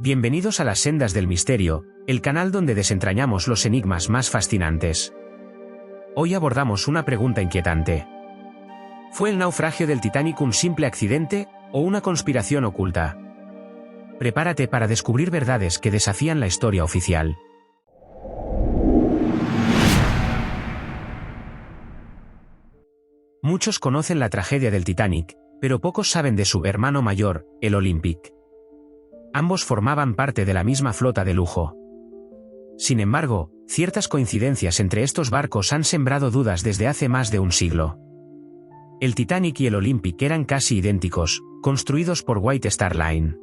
Bienvenidos a las sendas del misterio, el canal donde desentrañamos los enigmas más fascinantes. Hoy abordamos una pregunta inquietante. ¿Fue el naufragio del Titanic un simple accidente o una conspiración oculta? Prepárate para descubrir verdades que desafían la historia oficial. Muchos conocen la tragedia del Titanic, pero pocos saben de su hermano mayor, el Olympic. Ambos formaban parte de la misma flota de lujo. Sin embargo, ciertas coincidencias entre estos barcos han sembrado dudas desde hace más de un siglo. El Titanic y el Olympic eran casi idénticos, construidos por White Star Line.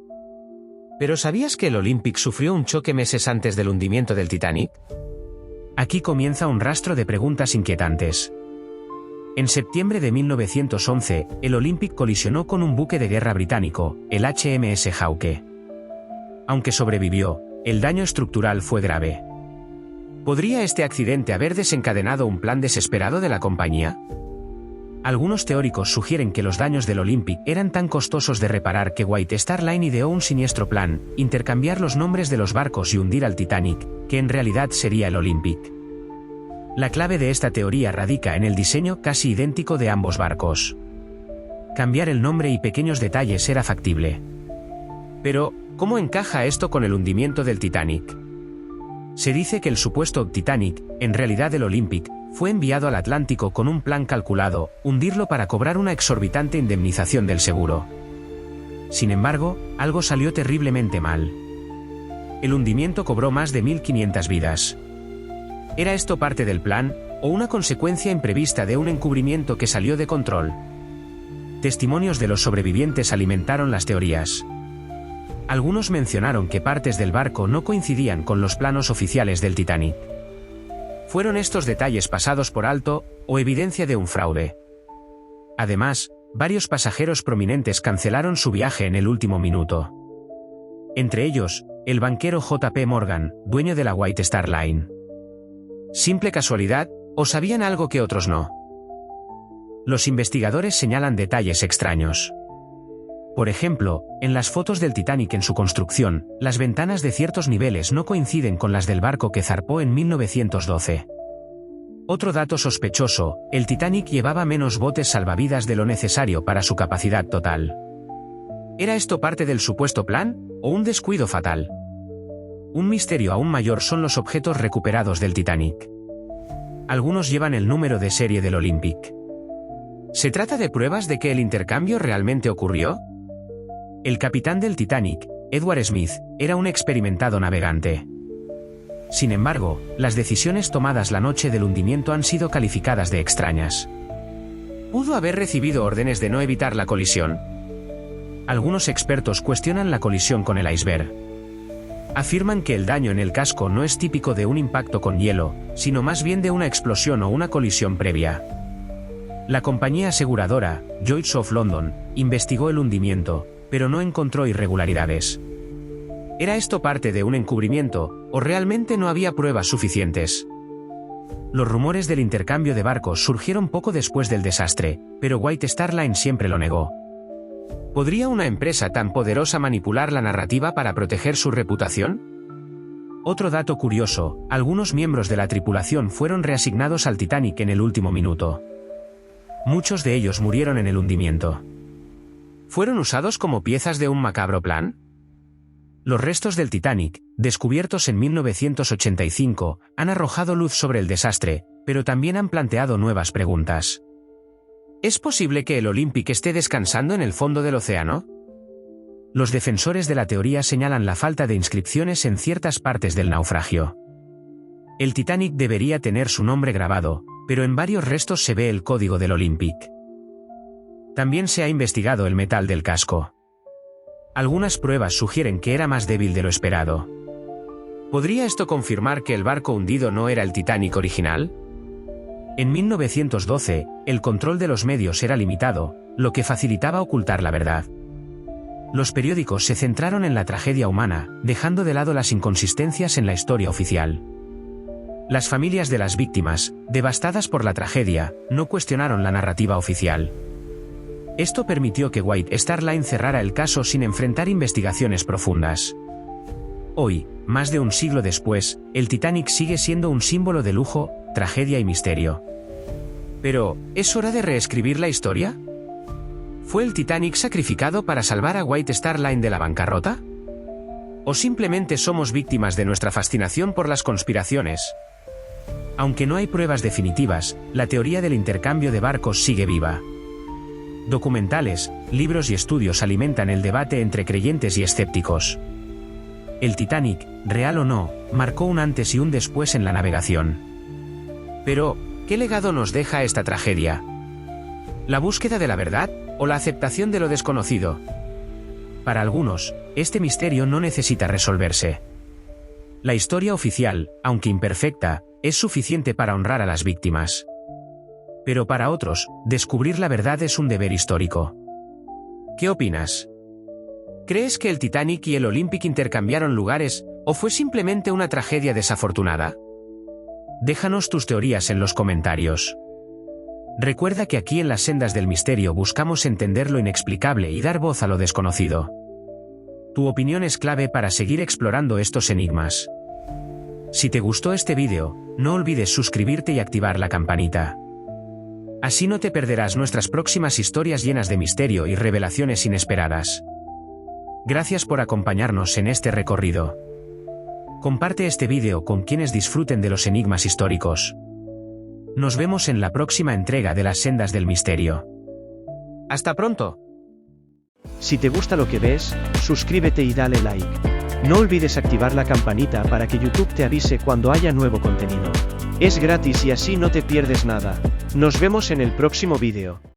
¿Pero sabías que el Olympic sufrió un choque meses antes del hundimiento del Titanic? Aquí comienza un rastro de preguntas inquietantes. En septiembre de 1911, el Olympic colisionó con un buque de guerra británico, el HMS Hawke. Aunque sobrevivió, el daño estructural fue grave. ¿Podría este accidente haber desencadenado un plan desesperado de la compañía? Algunos teóricos sugieren que los daños del Olympic eran tan costosos de reparar que White Star Line ideó un siniestro plan, intercambiar los nombres de los barcos y hundir al Titanic, que en realidad sería el Olympic. La clave de esta teoría radica en el diseño casi idéntico de ambos barcos. Cambiar el nombre y pequeños detalles era factible. Pero, ¿cómo encaja esto con el hundimiento del Titanic? Se dice que el supuesto Titanic, en realidad el Olympic, fue enviado al Atlántico con un plan calculado, hundirlo para cobrar una exorbitante indemnización del seguro. Sin embargo, algo salió terriblemente mal. El hundimiento cobró más de 1.500 vidas. ¿Era esto parte del plan, o una consecuencia imprevista de un encubrimiento que salió de control? Testimonios de los sobrevivientes alimentaron las teorías. Algunos mencionaron que partes del barco no coincidían con los planos oficiales del Titanic. ¿Fueron estos detalles pasados por alto, o evidencia de un fraude? Además, varios pasajeros prominentes cancelaron su viaje en el último minuto. Entre ellos, el banquero J.P. Morgan, dueño de la White Star Line. ¿Simple casualidad, o sabían algo que otros no? Los investigadores señalan detalles extraños. Por ejemplo, en las fotos del Titanic en su construcción, las ventanas de ciertos niveles no coinciden con las del barco que zarpó en 1912. Otro dato sospechoso, el Titanic llevaba menos botes salvavidas de lo necesario para su capacidad total. ¿Era esto parte del supuesto plan, o un descuido fatal? Un misterio aún mayor son los objetos recuperados del Titanic. Algunos llevan el número de serie del Olympic. ¿Se trata de pruebas de que el intercambio realmente ocurrió? El capitán del Titanic, Edward Smith, era un experimentado navegante. Sin embargo, las decisiones tomadas la noche del hundimiento han sido calificadas de extrañas. ¿Pudo haber recibido órdenes de no evitar la colisión? Algunos expertos cuestionan la colisión con el iceberg. Afirman que el daño en el casco no es típico de un impacto con hielo, sino más bien de una explosión o una colisión previa. La compañía aseguradora, Lloyd's of London, investigó el hundimiento, pero no encontró irregularidades. ¿Era esto parte de un encubrimiento, o realmente no había pruebas suficientes? Los rumores del intercambio de barcos surgieron poco después del desastre, pero White Star Line siempre lo negó. ¿Podría una empresa tan poderosa manipular la narrativa para proteger su reputación? Otro dato curioso, algunos miembros de la tripulación fueron reasignados al Titanic en el último minuto. Muchos de ellos murieron en el hundimiento. ¿Fueron usados como piezas de un macabro plan? Los restos del Titanic, descubiertos en 1985, han arrojado luz sobre el desastre, pero también han planteado nuevas preguntas. ¿Es posible que el Olympic esté descansando en el fondo del océano? Los defensores de la teoría señalan la falta de inscripciones en ciertas partes del naufragio. El Titanic debería tener su nombre grabado, pero en varios restos se ve el código del Olympic. También se ha investigado el metal del casco. Algunas pruebas sugieren que era más débil de lo esperado. ¿Podría esto confirmar que el barco hundido no era el Titanic original? En 1912, el control de los medios era limitado, lo que facilitaba ocultar la verdad. Los periódicos se centraron en la tragedia humana, dejando de lado las inconsistencias en la historia oficial. Las familias de las víctimas, devastadas por la tragedia, no cuestionaron la narrativa oficial. Esto permitió que White Star Line cerrara el caso sin enfrentar investigaciones profundas. Hoy, más de un siglo después, el Titanic sigue siendo un símbolo de lujo, tragedia y misterio. Pero, ¿es hora de reescribir la historia? ¿Fue el Titanic sacrificado para salvar a White Star Line de la bancarrota? ¿O simplemente somos víctimas de nuestra fascinación por las conspiraciones? Aunque no hay pruebas definitivas, la teoría del intercambio de barcos sigue viva. Documentales, libros y estudios alimentan el debate entre creyentes y escépticos. El Titanic, real o no, marcó un antes y un después en la navegación. Pero, ¿qué legado nos deja esta tragedia? ¿La búsqueda de la verdad, o la aceptación de lo desconocido? Para algunos, este misterio no necesita resolverse. La historia oficial, aunque imperfecta, es suficiente para honrar a las víctimas. Pero para otros, descubrir la verdad es un deber histórico. ¿Qué opinas? ¿Crees que el Titanic y el Olympic intercambiaron lugares, o fue simplemente una tragedia desafortunada? Déjanos tus teorías en los comentarios. Recuerda que aquí en las sendas del misterio buscamos entender lo inexplicable y dar voz a lo desconocido. Tu opinión es clave para seguir explorando estos enigmas. Si te gustó este vídeo, no olvides suscribirte y activar la campanita. Así no te perderás nuestras próximas historias llenas de misterio y revelaciones inesperadas. Gracias por acompañarnos en este recorrido. Comparte este vídeo con quienes disfruten de los enigmas históricos. Nos vemos en la próxima entrega de las sendas del misterio. ¡Hasta pronto! Si te gusta lo que ves, suscríbete y dale like. No olvides activar la campanita para que YouTube te avise cuando haya nuevo contenido. Es gratis y así no te pierdes nada. Nos vemos en el próximo vídeo.